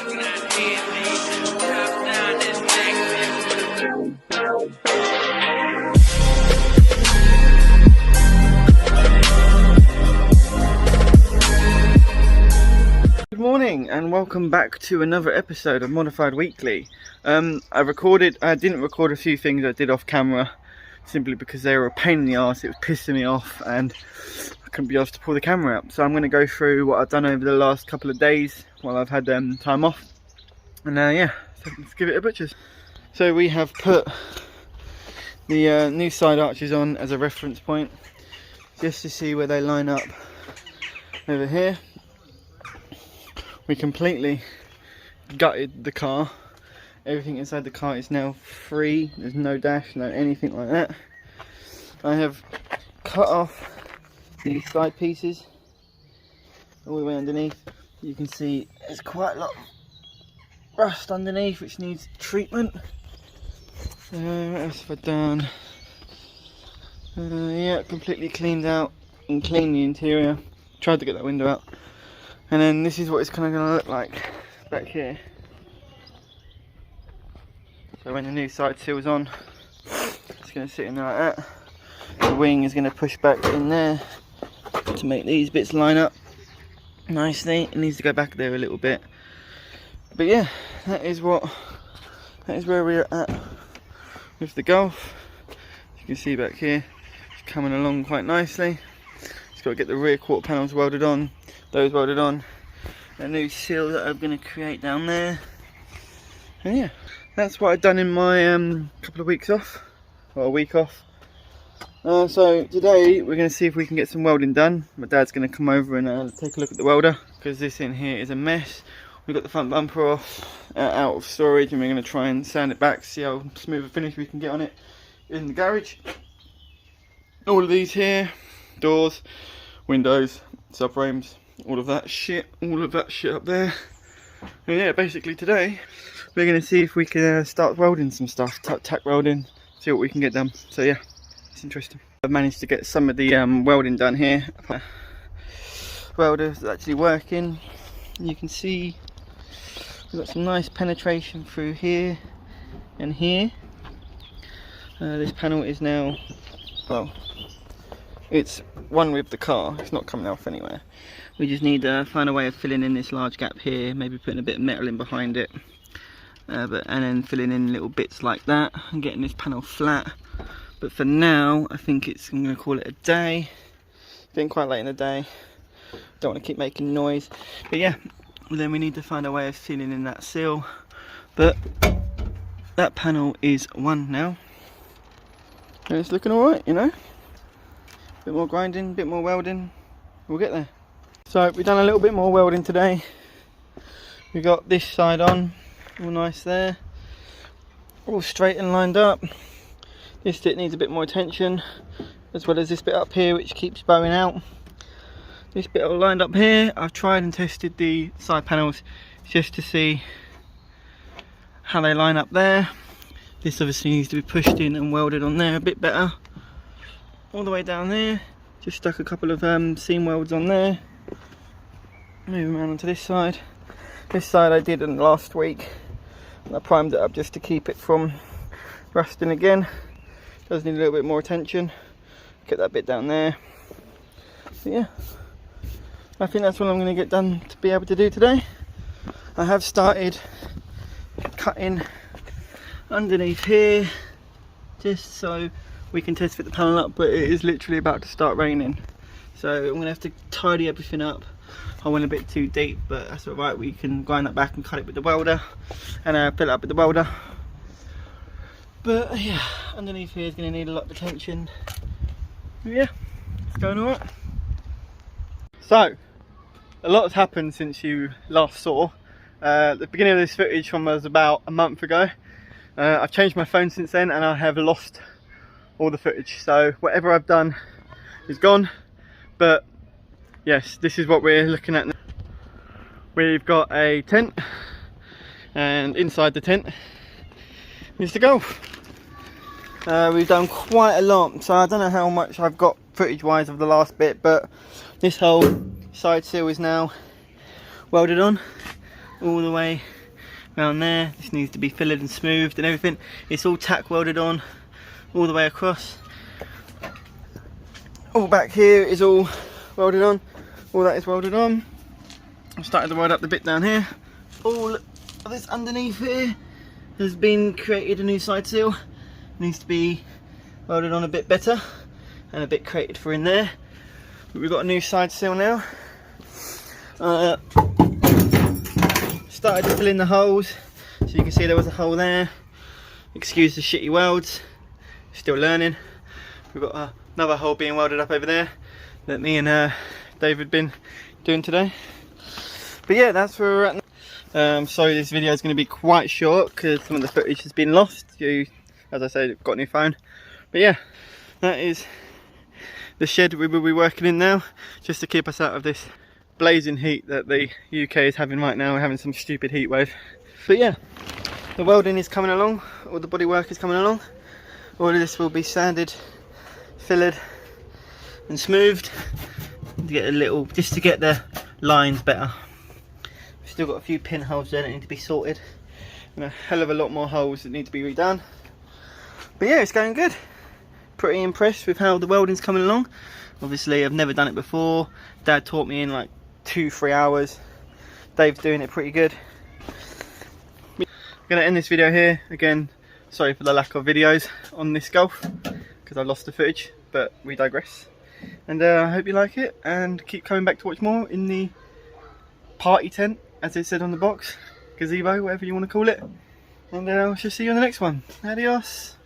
Good morning and welcome back to another episode of Modified Weekly. I didn't record a few things I did off camera simply because they were a pain in the arse. It was pissing me off and I couldn't be asked to pull the camera out. So I'm going to go through what I've done over the last couple of days while I've had time off. And yeah, so let's give it a butcher's. So we have put the new side arches on as a reference point just to see where they line up over here. We completely gutted the car. Everything inside the car is now free. There's no dash, no anything like that. I have cut off these side pieces all the way underneath. You can see there's quite a lot of rust underneath which needs treatment. What else have I done? Yeah, completely cleaned out and cleaned the interior. Tried to get that window out. And then this is what it's kind of going to look like back here. So when the new side seal is on, it's going to sit in there like that. The wing is going to push back in there to make these bits line up nicely. It needs to go back there a little bit. But yeah, that is where we're at with the Golf. As you can see back here, it's coming along quite nicely. Just got to get the rear quarter panels welded on. Those welded on, a new seal that I'm going to create down there, and yeah, that's what I've done in my couple of weeks off, or a week off. So today we're going to see if we can get some welding done. My dad's going to come over and take a look at the welder, because this in here is a mess. We've got the front bumper off, out of storage, and we're going to try and sand it back, see how smooth a finish we can get on it in the garage. All of these here, doors, windows, subframes, all of that shit up there. And yeah, basically today we're going to see if we can start welding some stuff, tack welding, see what we can get done. So yeah, it's interesting. I've managed to get some of the welding done here. Welder's actually working. You can see we've got some nice penetration through here and here. This panel is now, well, it's one with the car, it's not coming off anywhere. We just need to find a way of filling in this large gap here, maybe putting a bit of metal in behind it, and then filling in little bits like that and getting this panel flat. But for now, I think I'm going to call it a day. It's getting quite late in the day, don't want to keep making noise. But yeah, then we need to find a way of filling in that seal. But that panel is one now, and it's looking alright, you know. Bit more grinding, bit more welding, we'll get there. So we've done a little bit more welding today. We got this side on, all nice there, all straight and lined up. This bit needs a bit more attention, as well as this bit up here which keeps bowing out. This bit all lined up here. I've tried and tested the side panels just to see how they line up there. This obviously needs to be pushed in and welded on there a bit better. All the way down there, just stuck a couple of seam welds on there. Moving around onto this side. This side I did in last week, and I primed it up just to keep it from rusting again. Does need a little bit more attention. Get that bit down there. But yeah, I think that's what I'm going to get done to be able to do today. I have started cutting underneath here, just so we can test fit the panel up, but it is literally about to start raining. So I'm going to have to tidy everything up. I went a bit too deep, but that's alright. We can grind that back and cut it with the welder, and fill it up with the welder. But yeah, underneath here is going to need a lot of attention. But yeah, it's going alright. So, a lot has happened since you last saw. The beginning of this footage was about a month ago. I've changed my phone since then, and I have lost all the footage, so whatever I've done is gone. But yes, this is what we're looking at now. We've got a tent, and inside the tent is the Golf. We've done quite a lot, so I don't know how much I've got footage wise of the last bit, but this whole side seal is now welded on. all the way around there. This needs to be fillered and smoothed and everything. It's all tack welded on all the way across. All back here is all welded on. All that is welded on. I've started to weld up the bit down here. All of this underneath here has been created a new side seal. Needs to be welded on a bit better and a bit created for in there. But we've got a new side seal now. Started to fill in the holes, so you can see there was a hole there. Excuse the shitty welds, still learning. We've got another hole being welded up over there that me and David been doing today. But yeah, that's where we're at now. Sorry this video is going to be quite short because some of the footage has been lost. As I said, I've got a new phone. But yeah, that is the shed we will be working in now, just to keep us out of this blazing heat that the UK is having right now. We're having some stupid heat wave. But yeah, the welding is coming along, all the bodywork is coming along. All of this will be sanded, fillered and smoothed to get a little, just to get the lines better. We've still got a few pinholes there that need to be sorted and a hell of a lot more holes that need to be redone. But yeah, it's going good. Pretty impressed with how the welding's coming along. Obviously I've never done it before. Dad taught me in like 2-3 hours. Dave's doing it pretty good. I'm gonna end this video here. Again, sorry for the lack of videos on this Golf because I lost the footage, but we digress. And I hope you like it and keep coming back to watch more in the party tent, as it said on the box, gazebo, whatever you want to call it. And I shall see you on the next one. Adios.